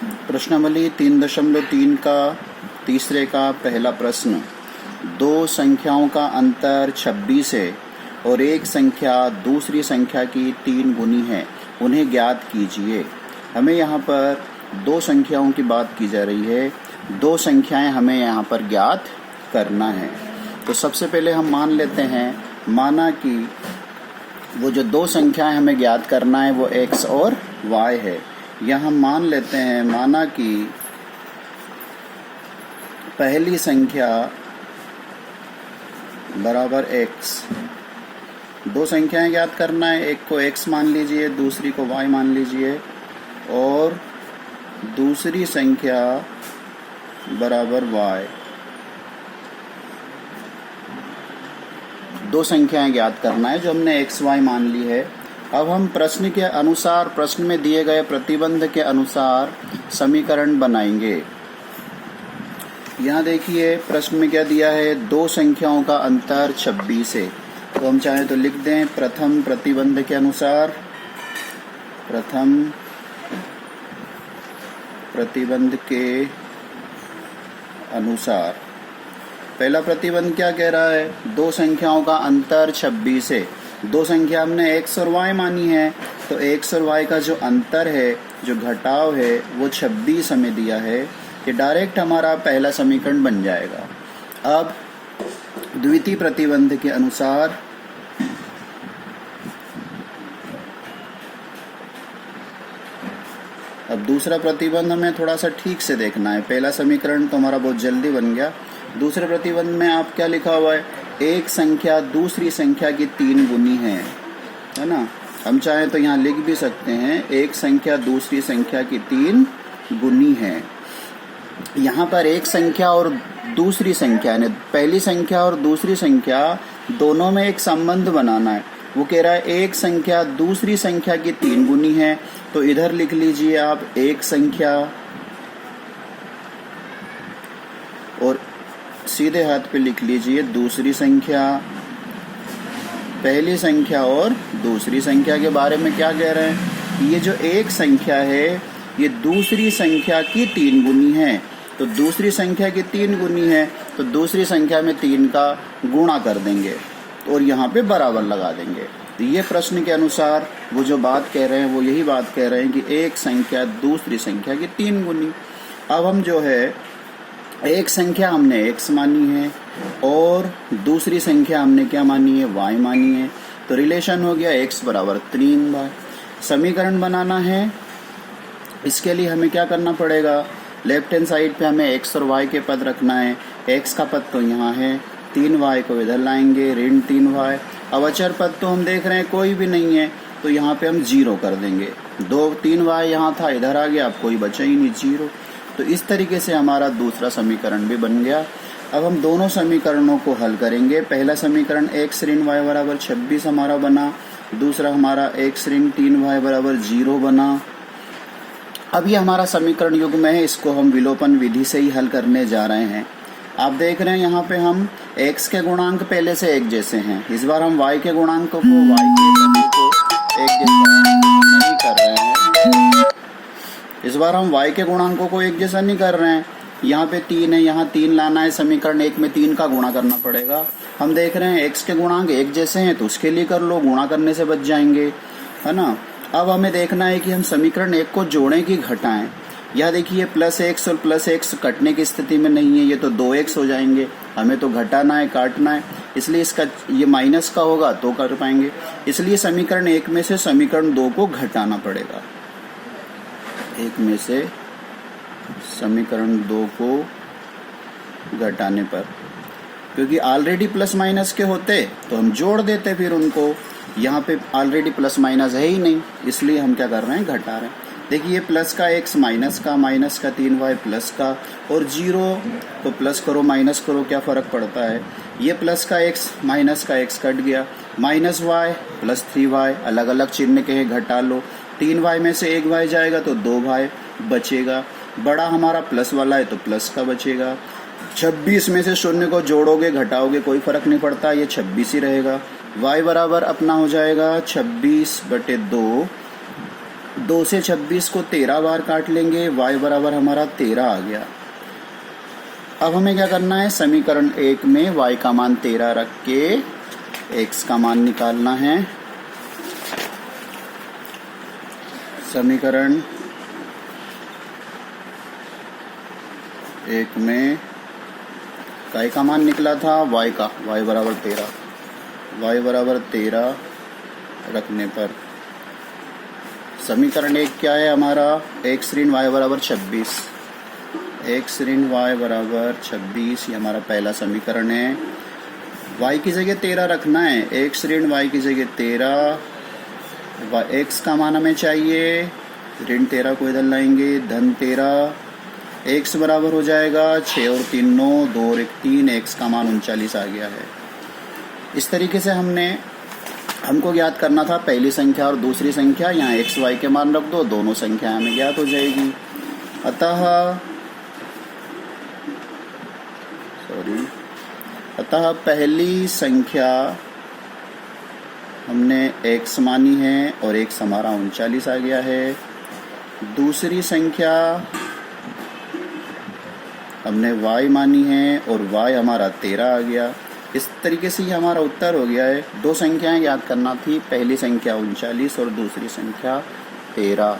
प्रश्नावली 3.3 का तीसरे का पहला प्रश्न। दो संख्याओं का अंतर 26 है और एक संख्या दूसरी संख्या की 3 गुनी है, उन्हें ज्ञात कीजिए। हमें यहाँ पर दो संख्याओं की बात की जा रही है, दो संख्याएं हमें यहाँ पर ज्ञात करना है। तो सबसे पहले हम मान लेते हैं, माना कि वो जो दो संख्याएं हमें ज्ञात करना है वो x और y है। यह हम मान लेते हैं, माना कि पहली संख्या बराबर x। दो संख्याएं ज्ञात करना है, एक को x मान लीजिए, दूसरी को y मान लीजिए, और दूसरी संख्या बराबर y। दो संख्याएं ज्ञात करना है जो हमने x y मान ली है। अब हम प्रश्न के अनुसार, प्रश्न में दिए गए प्रतिबंध के अनुसार समीकरण बनाएंगे। यहाँ देखिए प्रश्न में क्या दिया है, दो संख्याओं का अंतर 26 है। तो हम चाहें तो लिख दें, प्रथम प्रतिबंध के अनुसार, प्रथम प्रतिबंध के अनुसार पहला प्रतिबंध क्या कह रहा है, दो संख्याओं का अंतर 26 है। दो संख्या हमने x और y मानी है, तो x और y का जो अंतर है, जो घटाव है, वो 26 हमें दिया है। ये डायरेक्ट हमारा पहला समीकरण बन जाएगा। अब द्वितीय प्रतिबंध के अनुसार अब दूसरा प्रतिबंध हमें थोड़ा सा ठीक से देखना है। पहला समीकरण तो हमारा बहुत जल्दी बन गया। दूसरे प्रतिबंध में आप क्या लिखा हुआ है, एक संख्या दूसरी संख्या की 3 गुनी है ना। हम चाहें तो यहाँ लिख भी सकते हैं, एक संख्या दूसरी संख्या की 3 गुनी है। यहाँ पर एक संख्या और दूसरी संख्या यानी पहली संख्या और दूसरी संख्या दोनों में एक संबंध बनाना है। वो कह रहा है एक संख्या दूसरी संख्या की 3 गुनी है, तो इधर लिख लीजिए आप एक संख्या और सीधे हाथ पे लिख लीजिए दूसरी संख्या। पहली संख्या और दूसरी संख्या के बारे में क्या कह रहे हैं, ये जो एक संख्या है ये दूसरी संख्या की 3 गुनी है। तो दूसरी संख्या की 3 गुनी है, तो दूसरी संख्या में 3 का गुणा कर देंगे और यहाँ पे बराबर लगा देंगे। तो ये प्रश्न के अनुसार वो जो बात कह रहे हैं वो यही बात कह रहे हैं कि एक संख्या दूसरी संख्या की 3 गुनी। अब हम जो है एक संख्या हमने x मानी है और दूसरी संख्या हमने क्या मानी है, y मानी है। तो रिलेशन हो गया x बराबर 3y। समीकरण बनाना है, इसके लिए हमें क्या करना पड़ेगा, लेफ्ट हैंड साइड पे हमें x और y के पद रखना है। x का पद तो यहाँ है, 3y को इधर लाएंगे, ऋण 3y। अब अचर पद तो हम देख रहे हैं कोई भी नहीं है, तो यहाँ पे हम 0 कर देंगे। 3y यहाँ था, इधर आ गया, अब कोई बचा ही नहीं, 0। तो इस तरीके से हमारा दूसरा समीकरण भी बन गया। अब हम दोनों समीकरणों को हल करेंगे। पहला समीकरण x ऋण y बराबर 26 हमारा बना, दूसरा हमारा x ऋण 3y बराबर 0 बना। अब ये हमारा समीकरण युग्म है, इसको हम विलोपन विधि से ही हल करने जा रहे हैं। आप देख रहे हैं यहाँ पे हम x के गुणांक पहले से एक जैसे हैं, इस बार हम y के गुणांकों को y के पदों को एक जैसा नहीं कर रहे हैं। इस बार हम y के गुणांकों को एक जैसा नहीं कर रहे हैं। यहाँ पे 3 है, यहाँ 3 लाना है, समीकरण 1 में 3 का गुणा करना पड़ेगा। हम देख रहे हैं x के गुणांक एक जैसे हैं, तो उसके लिए कर लो, गुणा करने से बच जाएंगे, है ना। अब हमें देखना है कि हम समीकरण 1 को जोड़ें कि घटाएं। यह देखिए +x और +x कटने की स्थिति में नहीं है, ये तो 2x हो जाएंगे। हमें तो घटाना है, काटना है, इसलिए इसका ये माइनस का होगा तो कर पाएंगे। इसलिए समीकरण 1 में से समीकरण 2 को घटाना पड़ेगा। 1 में से समीकरण 2 को घटाने पर, क्योंकि ऑलरेडी प्लस माइनस के होते तो हम जोड़ देते फिर उनको। यहाँ पे ऑलरेडी प्लस माइनस है ही नहीं, इसलिए हम क्या कर रहे हैं, घटा रहे हैं। देखिए प्लस का x माइनस का 3y प्लस का, और 0 तो प्लस करो माइनस करो क्या फ़र्क पड़ता है। ये प्लस का x माइनस का x कट गया, -y प्लस 3y अलग अलग चिन्ह के हैं, घटा लो। 3y में से 1y जाएगा तो 2y बचेगा। बड़ा हमारा प्लस वाला है तो प्लस का बचेगा। 26 में से 0 को जोड़ोगे घटाओगे कोई फ़र्क नहीं पड़ता, ये 26 ही रहेगा। y बराबर अपना हो जाएगा 26/2 2 से 26 को 13 बार काट लेंगे, y बराबर हमारा 13 आ गया। अब हमें क्या करना है, समीकरण 1 में y का मान 13 रख के x का मान निकालना है। समीकरण 1 में काय का मान निकला था, y का, y बराबर 13, y बराबर 13 रखने पर समीकरण 1 क्या है हमारा, x ऋण y बराबर 26, x ऋण y बराबर 26, ये हमारा पहला समीकरण है। y की जगह 13 रखना है, x ऋण y की जगह 13, x का मान हमें चाहिए, ऋण 13 को इधर लाएंगे, धन 13, x बराबर हो जाएगा 6 और 3 9, 2 और 1 3, x का मान 39 आ गया है। इस तरीके से हमको ज्ञात करना था पहली संख्या और दूसरी संख्या। यहाँ x y के मान रख दो, दोनों संख्या हमें ज्ञात हो जाएगी। अतः पहली संख्या हमने x मानी है और x हमारा 39 आ गया है। दूसरी संख्या हमने y मानी है और y हमारा 13 आ गया। इस तरीके से ये हमारा उत्तर हो गया है। दो संख्याएं याद करना थी, पहली संख्या 39 और दूसरी संख्या 13।